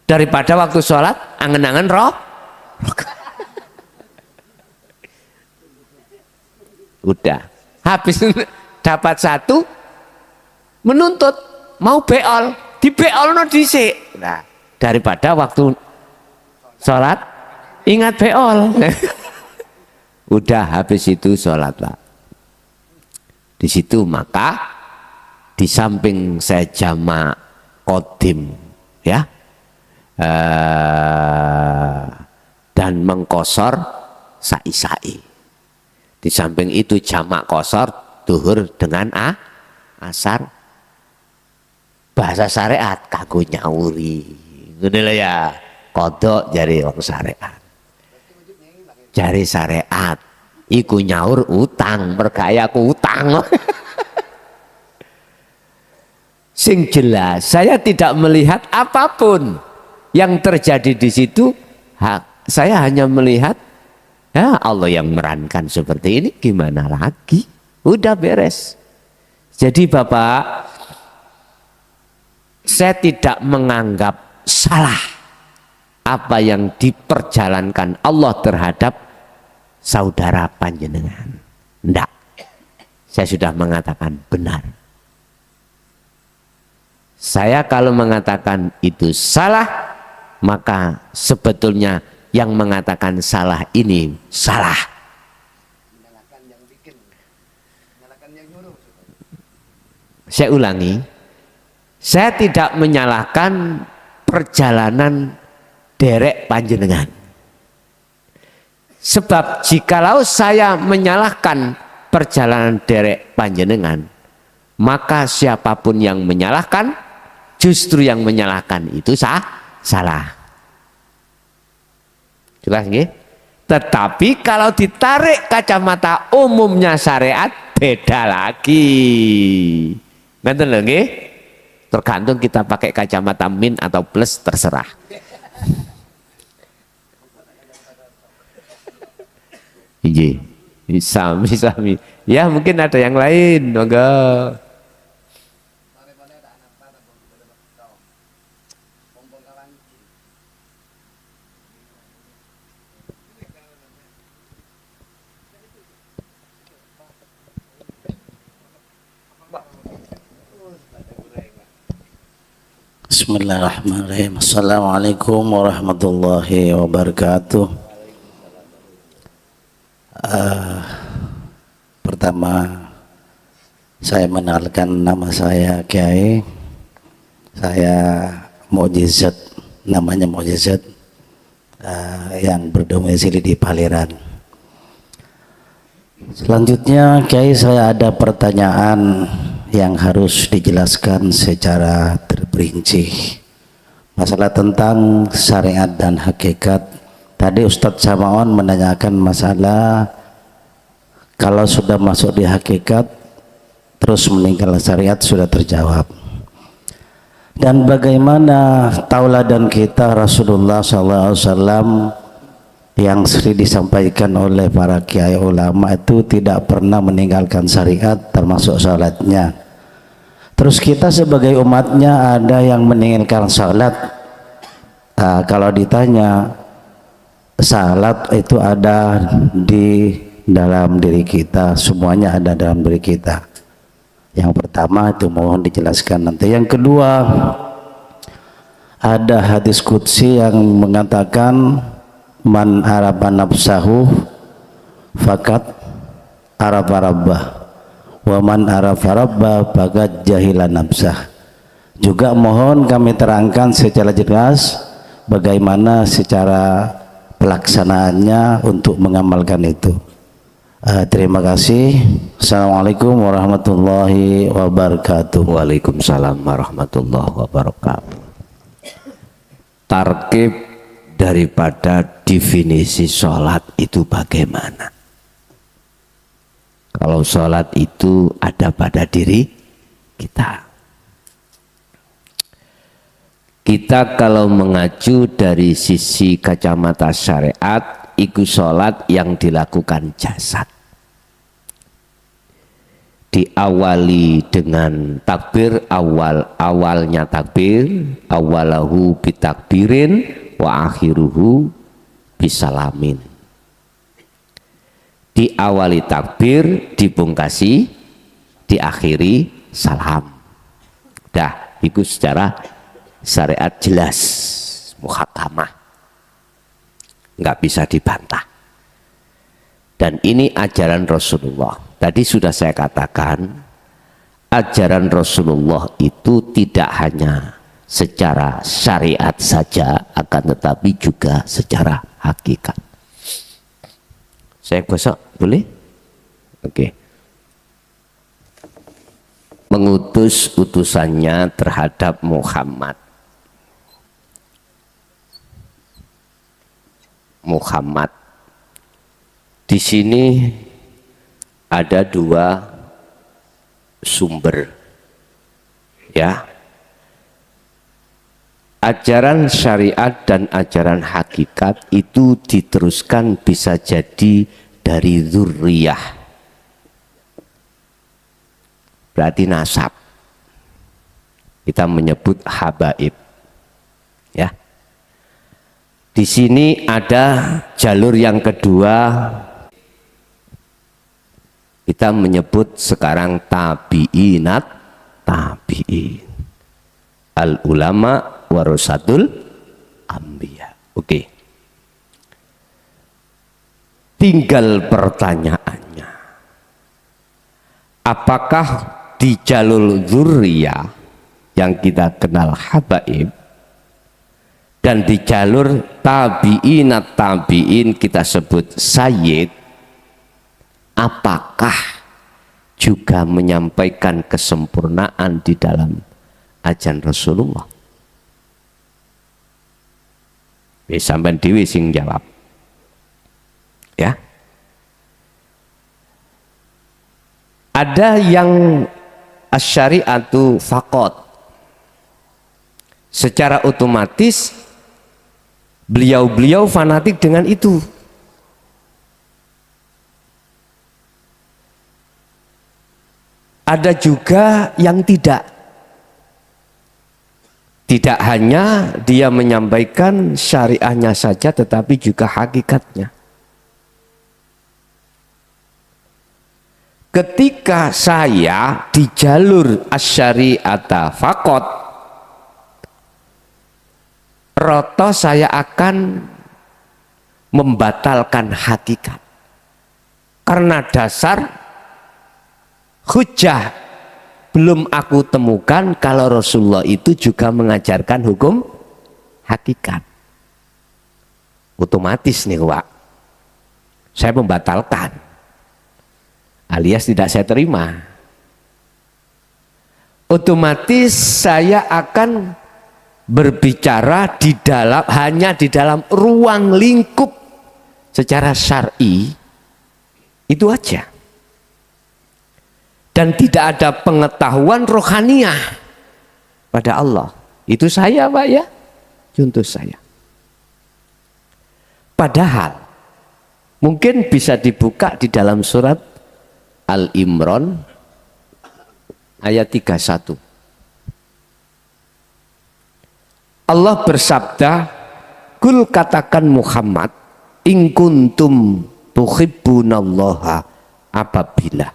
Daripada waktu sholat angen-angen udah habis dapat satu menuntut mau beol di beol no dhisik. Nah, daripada waktu sholat ingat beol. Udah habis itu sholat Pak. Di situ maka di samping saya jamak qadim ya. Dan mengkosor sa'i-sa'i. Di samping itu jamak kosor duhur dengan asar. Bahasa syariat kanggo nyauri. Ngono lho ya. Kodok jari wong syariat. Jari syariat iku nyaur utang, mergayaku utang. Sing jelas saya tidak melihat apapun yang terjadi di situ. Saya hanya melihat ya Allah yang merankan seperti ini, gimana lagi, udah beres. Jadi Bapak, saya tidak menganggap salah apa yang diperjalankan Allah terhadap saudara panjenengan. Enggak. Saya sudah mengatakan benar. Saya kalau mengatakan itu salah, maka sebetulnya yang mengatakan salah ini salah. Saya ulangi, saya tidak menyalahkan perjalanan derek panjenengan. Sebab jikalau saya menyalahkan perjalanan derek panjenengan, maka siapapun yang menyalahkan, justru yang menyalahkan itu salah. Jelas nggih? Tetapi kalau ditarik kacamata umumnya syariat, beda lagi. Ngerti lho nggih? Tergantung kita pakai kacamata min atau plus, terserah. Iya, sami. Ya mungkin ada yang lain, monggo. Bismillahirrahmanirrahim. Assalamualaikum warahmatullahi wabarakatuh. Pertama, saya mengenalkan nama saya Kiai. Saya Mukjizat, namanya Mukjizat, yang berdomisili di Paliran. Selanjutnya, Kiai, saya ada pertanyaan yang harus dijelaskan secara terperinci. Masalah tentang syariat dan hakikat. Tadi Ustadz Samaon menanyakan masalah kalau sudah masuk di hakikat terus meninggal syariat, sudah terjawab. Dan bagaimana tauladan kita Rasulullah SAW yang sering disampaikan oleh para kiai ulama itu tidak pernah meninggalkan syariat termasuk sholatnya. Terus kita sebagai umatnya ada yang meninggalkan salat. Kalau ditanya, salat itu ada di dalam diri kita, semuanya ada dalam diri kita. Yang pertama itu mohon dijelaskan nanti. Yang kedua, ada hadis qudsi yang mengatakan man arafa nafsahu fakat arafa rabbah. Wa man arafa rabba bagat jahilan nafsah. Juga mohon kami terangkan secara jelas bagaimana secara pelaksanaannya untuk mengamalkan itu. Terima kasih. Assalamualaikum warahmatullahi wabarakatuh. Waalaikumsalam warahmatullahi wabarakatuh. Tarkib daripada definisi sholat itu bagaimana? Kalau sholat itu ada pada diri kita. Kita kalau mengacu dari sisi kacamata syariat, itu sholat yang dilakukan jasad. Diawali dengan takbir, awalnya takbir, awalahu bitakbirin wa akhiruhu bisalamin. Diawali takbir, dipungkasi, diakhiri salam. Dah, itu secara syariat jelas, muhakamah, nggak bisa dibantah. Dan ini ajaran Rasulullah. Tadi sudah saya katakan, ajaran Rasulullah itu tidak hanya secara syariat saja, akan tetapi juga secara hakikat. Saya gosok, boleh? Oke. Mengutus utusannya terhadap Muhammad. Di sini ada dua sumber, ya. Ajaran syariat dan ajaran hakikat itu diteruskan bisa jadi dari dzurriyah, berarti nasab. Kita menyebut habaib, ya. Di sini ada jalur yang kedua, Kita menyebut sekarang tabi'inat tabi'in. Al ulama warasatul anbiya. Oke. Tinggal pertanyaannya. Apakah di jalur dzurriyah yang kita kenal habaib dan di jalur tabi'inat tabi'in kita sebut sayyid, apakah juga menyampaikan kesempurnaan di dalam ajaran Rasulullah? Sampeyan dhewe sing jawab. Ya. Ada yang asyariatu faqat. Secara otomatis beliau-beliau fanatik dengan itu. Ada juga yang tidak. Tidak hanya dia menyampaikan syariahnya saja, tetapi juga hakikatnya. Ketika saya di jalur asyariata faqat, roto saya akan membatalkan hakikat. Karena dasar hujah belum aku temukan kalau Rasulullah itu juga mengajarkan hukum hakikat. Otomatis nih Pak, saya membatalkan, alias tidak saya terima. Otomatis saya akan berbicara di dalam, hanya di dalam ruang lingkup secara syar'i, itu aja. Dan tidak ada pengetahuan rohaniah pada Allah. Itu saya Pak ya, contoh saya. Padahal mungkin bisa dibuka di dalam surat Al-Imran ayat 31. Allah bersabda, "Kul katakan Muhammad, in kuntum tuhibbunallaha, apabila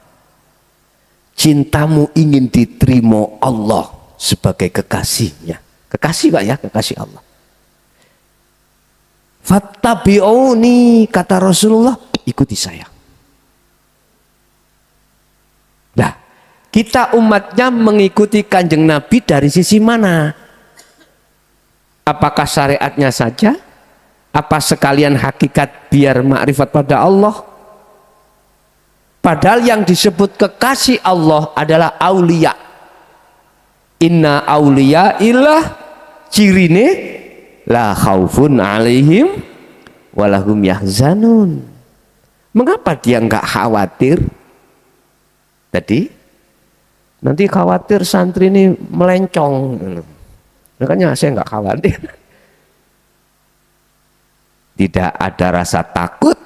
cintamu ingin diterima Allah sebagai kekasihnya." Kekasih Pak ya, kekasih Allah. Fattabi'uni, kata Rasulullah, ikuti saya. Nah, kita umatnya mengikuti Kanjeng Nabi dari sisi mana? Apakah syariatnya saja? Apa sekalian hakikat biar makrifat pada Allah? Padahal yang disebut kekasih Allah adalah aulia. Inna aulia ilah, cirine la khaufun alaihim walahum yahzanun. Mengapa dia enggak khawatir? Tadi nanti khawatir santri ini melencong. Makanya saya enggak khawatir. Tidak ada rasa takut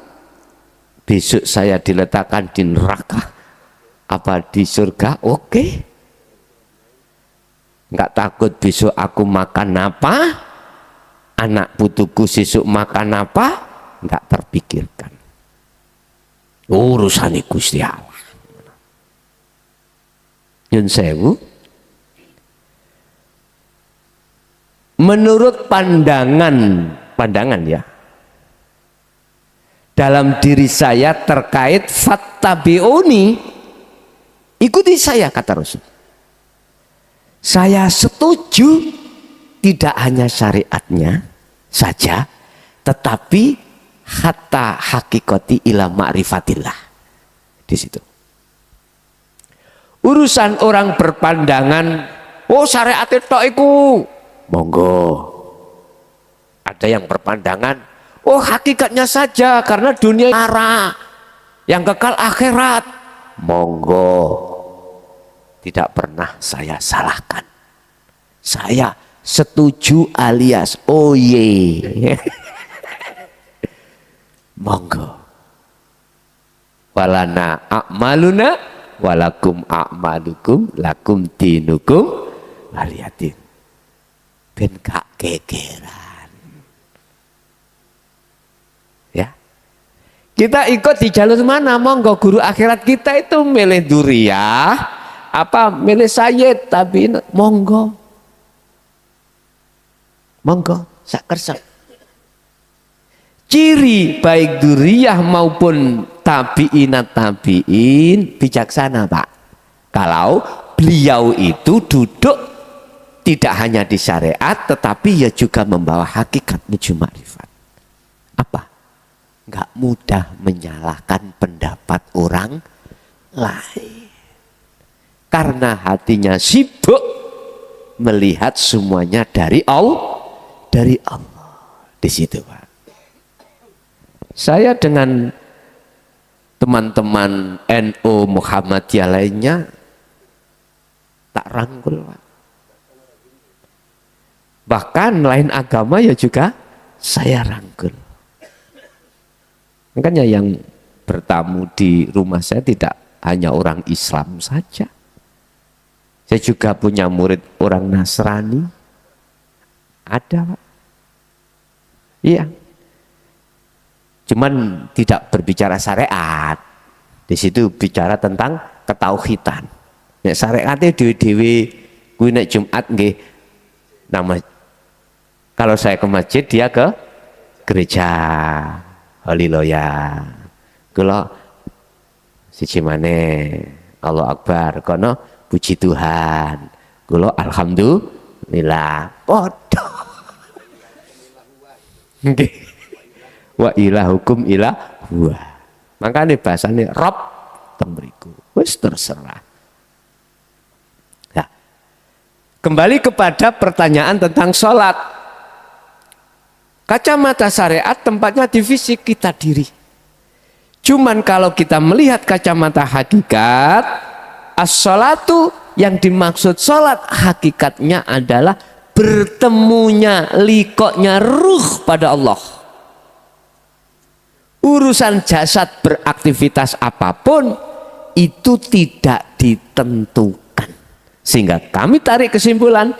besok saya diletakkan di neraka apa di surga, oke. Enggak takut besok aku makan apa, anak putuku besok makan apa, enggak terpikirkan. Urusan Gusti Allah. Yun sewu, menurut pandangan ya, dalam diri saya terkait fattabi'uni, ikuti saya, kata Rasul. Saya setuju tidak hanya syariatnya saja, tetapi hatta hakikati ila ma'rifatillah. Di situ. Urusan orang berpandangan, oh syariat itu iku, monggo. Ada yang berpandangan, oh hakikatnya saja karena dunia marah, yang kekal akhirat, monggo. Tidak pernah saya salahkan. Saya setuju alias oh ye. Monggo. Walana a'maluna walakum a'malukum lakum dinukum waliyatin. Ben gak kegeran. Ya. Kita ikut di jalur mana? Monggo, guru akhirat kita itu milih Duriyah, apa milih Sayyid, tapi monggo. Monggo, sak kersek. Ciri baik Duriyah maupun tabi'inat tabi'in bijaksana, Pak. Kalau beliau itu duduk tidak hanya di syariat, tetapi ya juga membawa hakikat menuju makrifat. Apa? Nggak mudah menyalahkan pendapat orang lain. Karena hatinya sibuk melihat semuanya dari Allah. Dari Allah. Di situ, Pak. Saya dengan teman-teman NU Muhammadiyah lainnya tak rangkul, Pak. Bahkan lain agama ya juga saya rangkul. Makanya yang bertamu di rumah saya tidak hanya orang Islam saja. Saya juga punya murid orang Nasrani. Ada, Pak. Iya. Cuman tidak berbicara syariat. Di situ bicara tentang ketauhidan. Nek syariatnya dewe-dewe kuwi nek Jumat nggih nama, kalau saya ke masjid dia ke gereja. Haleluya. Kula siji maneh Allah Akbar kono puji Tuhan. Kula alhamdulillah. Padha. Nggih. Wa ilahukum ilah huwa. Makane bahasane Rob temriku. Wis terserah. Nah, kembali kepada pertanyaan tentang sholat. Kacamata syariat tempatnya di fisik kita diri. Cuman kalau kita melihat kacamata hakikat, as-sholatu yang dimaksud sholat hakikatnya adalah bertemunya, liqo'nya ruh pada Allah. Urusan jasad beraktivitas apapun itu tidak ditentukan. Sehingga kami tarik kesimpulan,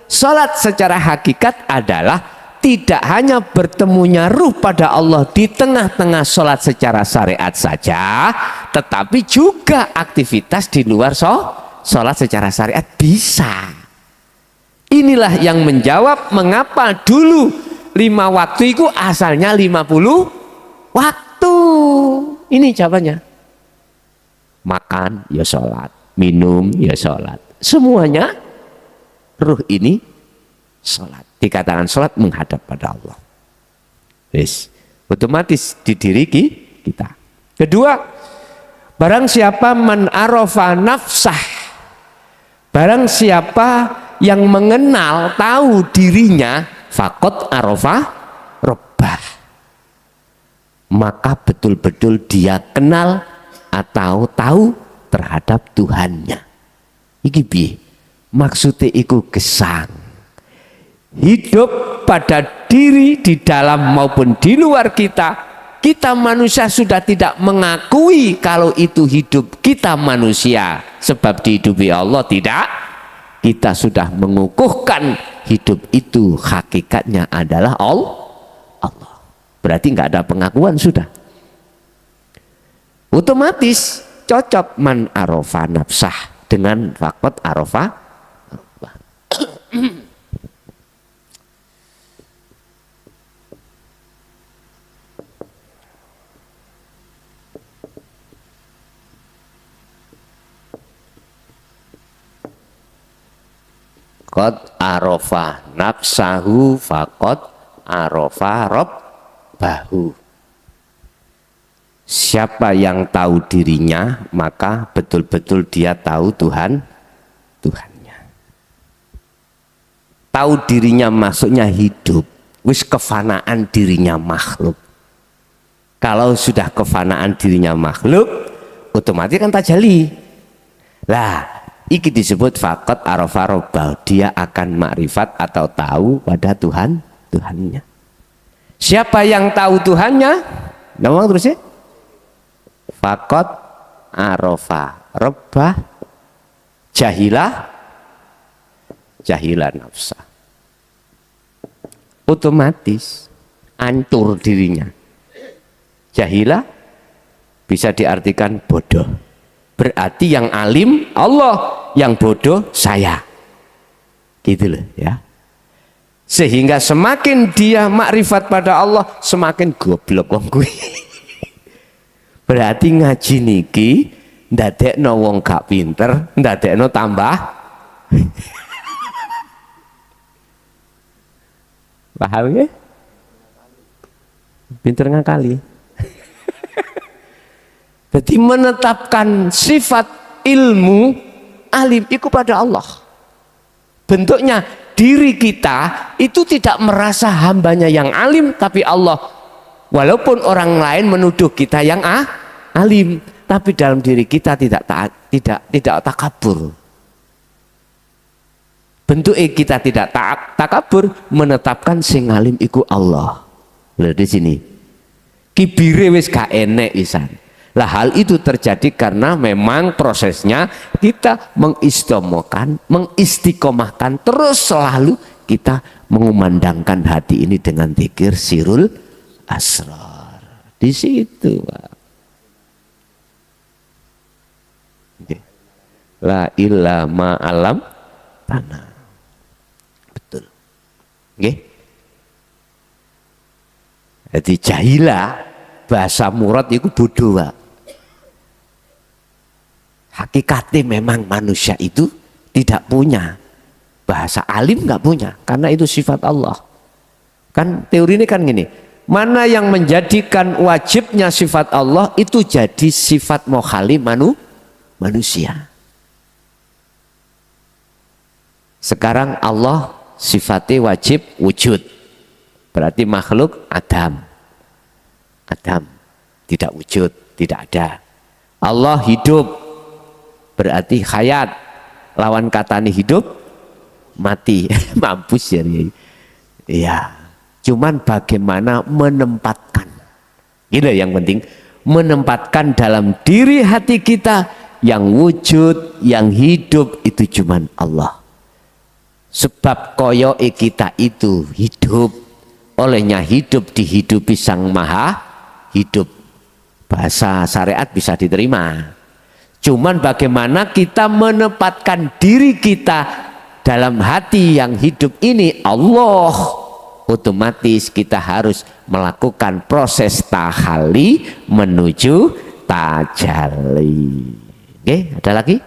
sholat secara hakikat adalah tidak hanya bertemunya ruh pada Allah di tengah-tengah sholat secara syariat saja, tetapi juga aktivitas di luar sholat secara syariat bisa. Inilah yang menjawab mengapa dulu 5 waktu itu asalnya 50 waktu. Ini jawabannya. Makan ya sholat, minum ya sholat, semuanya ruh ini sholat. Dikatakan sholat menghadap pada Allah. Yes. Otomatis di diri kita. Kedua, barang siapa man arafa nafsah, barang siapa yang mengenal, tahu dirinya, faqad arafa rabbah, maka betul-betul dia kenal atau tahu terhadap Tuhannya. Iki piye? Maksudnya iku gesang. Hidup pada diri di dalam maupun di luar kita manusia sudah tidak mengakui kalau itu hidup kita manusia sebab dihidupi Allah, tidak. Kita sudah mengukuhkan hidup itu hakikatnya adalah Allah. Berarti nggak ada pengakuan sudah. Otomatis cocok man arafa nafsah dengan faqad arafa. Qad arafa nafsahu faqad arafa rabbahu. Siapa yang tahu dirinya maka betul-betul dia tahu Tuhannya. Tahu dirinya maksudnya hidup, wis kefanaan dirinya makhluk. Kalau sudah kefanaan dirinya makhluk, otomatis kan tajalli. Lah, iki disebut faqad arafa rabbahu, dia akan makrifat atau tahu pada Tuhannya. Siapa yang tahu Tuhannya? Ngomong terus ya. Faqad arafa rabbah jahilah nafsa. Otomatis hancur dirinya. Jahilah bisa diartikan bodoh. Berarti yang alim Allah, yang bodoh saya. Gitu loh ya. Sehingga semakin dia makrifat pada Allah, semakin goblok wong kuwi. Berarti ngaji niki ndadekno wong gak pinter, ndadekno tambah paham ya? Pinter ngakali. Jadi menetapkan sifat ilmu alim itu pada Allah. Bentuknya diri kita itu tidak merasa hambanya yang alim, tapi Allah, walaupun orang lain menuduh kita yang alim, tapi dalam diri kita tidak takabur. Bentuk kita tidak takabur, menetapkan sing alim iku Allah. Lihat di sini. Kibire wis gak enek pisan. Lah hal itu terjadi karena memang prosesnya kita mengistiqomahkan terus selalu kita mengumandangkan hati ini dengan zikir sirul asrar. Di situ, Pak. Okay. La ilaha ma'alam tanah. Betul. Oke. Jadi jahilah bahasa murad itu bodoh, Pak. Hakikatnya memang manusia itu tidak punya bahasa alim, nggak punya, karena itu sifat Allah. Kan teori ini kan gini, mana yang menjadikan wajibnya sifat Allah itu jadi sifat mokhali manusia. Sekarang Allah sifatnya wajib wujud, berarti makhluk Adam tidak wujud, tidak ada. Allah hidup, berarti hayat, lawan katanya hidup mati. Mampus ya. Iya, cuman bagaimana menempatkan, gitu yang penting, menempatkan dalam diri hati kita yang wujud, yang hidup itu cuman Allah. Sebab koyoke kita itu hidup, olehnya hidup dihidupi Sang Maha Hidup. Bahasa syariat bisa diterima. Cuman bagaimana kita menempatkan diri kita dalam hati yang hidup ini Allah, otomatis kita harus melakukan proses tahalli menuju tajalli. Oke, ada lagi?